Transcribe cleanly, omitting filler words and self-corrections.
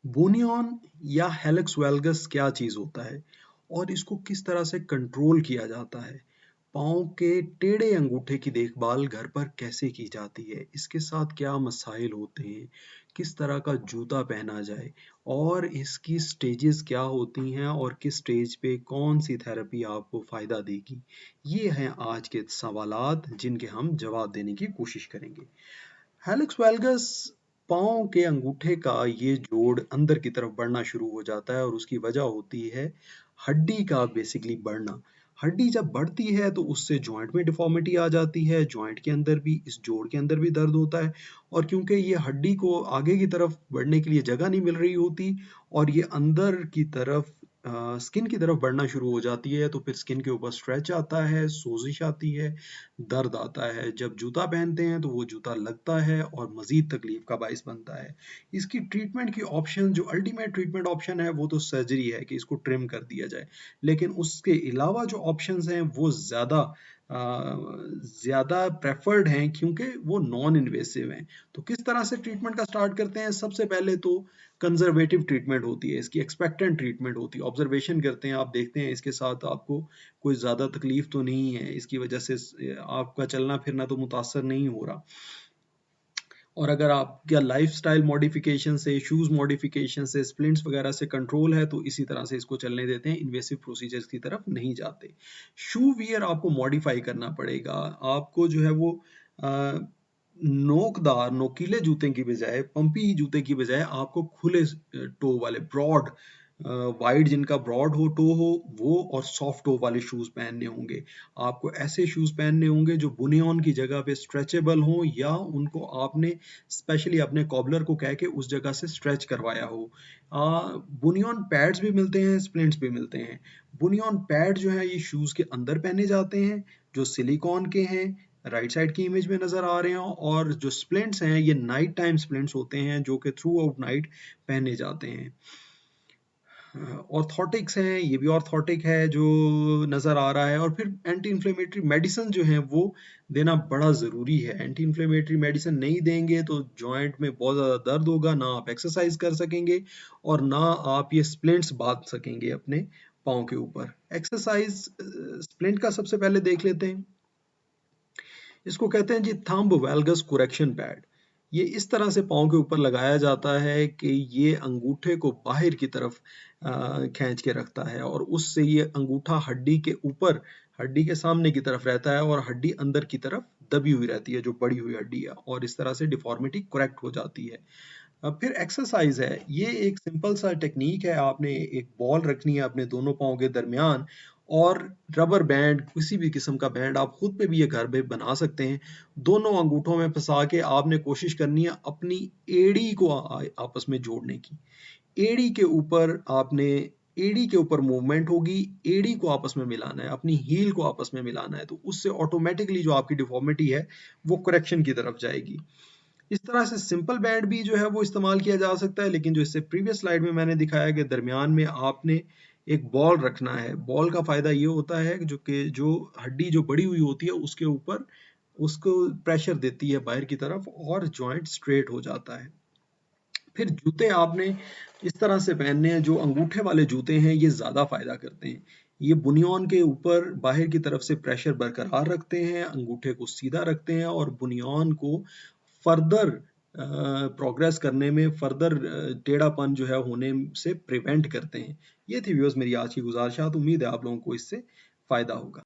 बोनियन या हेलिक्स वैल्गस क्या चीज होता है और इसको किस तरह से कंट्रोल किया जाता है? पाँव के टेढ़े अंगूठे की देखभाल घर पर कैसे की जाती है? इसके साथ क्या मसाइल होते हैं? किस तरह का जूता पहना जाए? और इसकी स्टेजेस क्या होती हैं और किस स्टेज पे कौन सी थेरेपी आपको फ़ायदा देगी? ये हैं आज के सवालात जिनके हम जवाब देने की कोशिश करेंगे। हेलिक्स वैल्गस पाँव के अंगूठे का ये जोड़ अंदर की तरफ बढ़ना शुरू हो जाता है और उसकी वजह होती है हड्डी का बेसिकली बढ़ना। हड्डी जब बढ़ती है तो उससे जॉइंट में डिफॉर्मिटी आ जाती है, जॉइंट के अंदर भी, इस जोड़ के अंदर भी दर्द होता है और क्योंकि ये हड्डी को आगे की तरफ बढ़ने के लिए जगह नहीं मिल रही होती और ये अंदर की तरफ स्किन की तरफ बढ़ना शुरू हो जाती है तो फिर स्किन के ऊपर स्ट्रेच आता है, सोजिश आती है, दर्द आता है। जब जूता पहनते हैं तो वो जूता लगता है और मज़ीद तकलीफ का बाइस बनता है। इसकी ट्रीटमेंट की ऑप्शन जो अल्टीमेट ट्रीटमेंट ऑप्शन है वो तो सर्जरी है कि इसको ट्रिम कर दिया जाए। लेकिन उसके अलावा जो ऑप्शंस हैं वो ज़्यादा प्रेफर्ड हैं क्योंकि वो नॉन इन्वेसिव हैं। तो किस तरह से ट्रीटमेंट का स्टार्ट करते हैं? सबसे पहले तो कंजर्वेटिव ट्रीटमेंट होती है, इसकी एक्सपेक्टेंट ट्रीटमेंट होती है। ऑब्जर्वेशन करते हैं, आप देखते हैं इसके साथ आपको कोई ज़्यादा तकलीफ तो नहीं है, इसकी वजह से आपका चलना फिरना तो मुतासर नहीं हो रहा। और अगर आपका लाइफस्टाइल मॉडिफिकेशन से, शूज़ मॉडिफिकेशन से, स्प्लिंट्स वगैरह से कंट्रोल है तो इसी तरह से इसको चलने देते हैं, इन्वेसिव प्रोसीजर्स की तरफ नहीं जाते। शू वियर आपको मॉडिफाई करना पड़ेगा, आपको जो है वो नोकदार नोकीले जूते की बजाय, पंपी जूते की बजाय आपको खुले टो वाले ब्रॉड वाइड जिनका ब्रॉड हो टो हो वो और सॉफ्ट टो वाले शूज़ पहनने होंगे। आपको ऐसे शूज़ पहनने होंगे जो बुनियन की जगह पे स्ट्रेचेबल हों या उनको आपने स्पेशली अपने कॉबलर को कह के उस जगह से स्ट्रेच करवाया हो। बुनियन पैड्स भी मिलते हैं, स्प्लिंट्स भी मिलते हैं। बुनियन पैड जो है ये शूज़ के अंदर पहने जाते हैं जो सिलिकॉन के हैं, राइट साइड की इमेज में नज़र आ रहे हैं और जो स्प्लिंट्स हैं ये नाइट टाइम स्प्लिंट्स होते हैं जो कि थ्रू आउट नाइट पहने जाते हैं। ऑर्थोटिक्स हैं, ये भी ऑर्थोटिक है जो नज़र आ रहा है और फिर एंटी इन्फ्लेमेटरी मेडिसिन जो हैं वो देना बड़ा ज़रूरी है। एंटी इन्फ्लेमेटरी मेडिसिन नहीं देंगे तो जॉइंट में बहुत ज़्यादा दर्द होगा, ना आप एक्सरसाइज कर सकेंगे और ना आप ये स्प्लिंट्स बांध सकेंगे अपने पाँव के ऊपर। एक्सरसाइज स्प्लिंट का सबसे पहले देख लेते हैं। इसको कहते हैं जी थंब वैल्गस कुरेक्शन पैड। ये इस तरह से पाँव के ऊपर लगाया जाता है कि ये अंगूठे को बाहर की तरफ खींच के रखता है और उससे ये अंगूठा हड्डी के ऊपर, हड्डी के सामने की तरफ रहता है और हड्डी अंदर की तरफ दबी हुई रहती है जो बड़ी हुई हड्डी है और इस तरह से डिफॉर्मिटी करेक्ट हो जाती है। अब फिर एक्सरसाइज है, ये एक सिंपल सा टेक्निक है। आपने एक बॉल रखनी है अपने दोनों पाँव के दरमियान और रबर बैंड, किसी भी किस्म का बैंड आप खुद पे भी ये घर में बना सकते हैं। दोनों अंगूठों में फंसा के आपने कोशिश करनी है अपनी एड़ी को आपस में जोड़ने की। एड़ी के ऊपर आपने, एड़ी के ऊपर मूवमेंट होगी, एड़ी को आपस में मिलाना है, अपनी हील को आपस में मिलाना है, तो उससे ऑटोमेटिकली जो आपकी डिफॉर्मिटी है वो करेक्शन की तरफ जाएगी। इस तरह से सिंपल बैंड भी जो है वो इस्तेमाल किया जा सकता है, लेकिन जो इससे प्रीवियस स्लाइड में मैंने दिखाया कि दरमियान में आपने एक बॉल रखना है। बॉल का फायदा ये होता है कि जो हड्डी जो बड़ी हुई होती है उसके ऊपर उसको प्रेशर देती है बाहर की तरफ और जॉइंट स्ट्रेट हो जाता है। फिर जूते आपने इस तरह से पहनने हैं, जो अंगूठे वाले जूते हैं ये ज़्यादा फ़ायदा करते हैं। ये बुनियान के ऊपर बाहर की तरफ से प्रेशर बरकरार रखते हैं, अंगूठे को सीधा रखते हैं और बुनियान को फर्दर प्रोग्रेस करने में, फर्दर टेढ़ापन जो है होने से प्रिवेंट करते हैं। ये थी व्यूअर्स मेरी आज की गुजारिशात। उम्मीद है आप लोगों को इससे फ़ायदा होगा।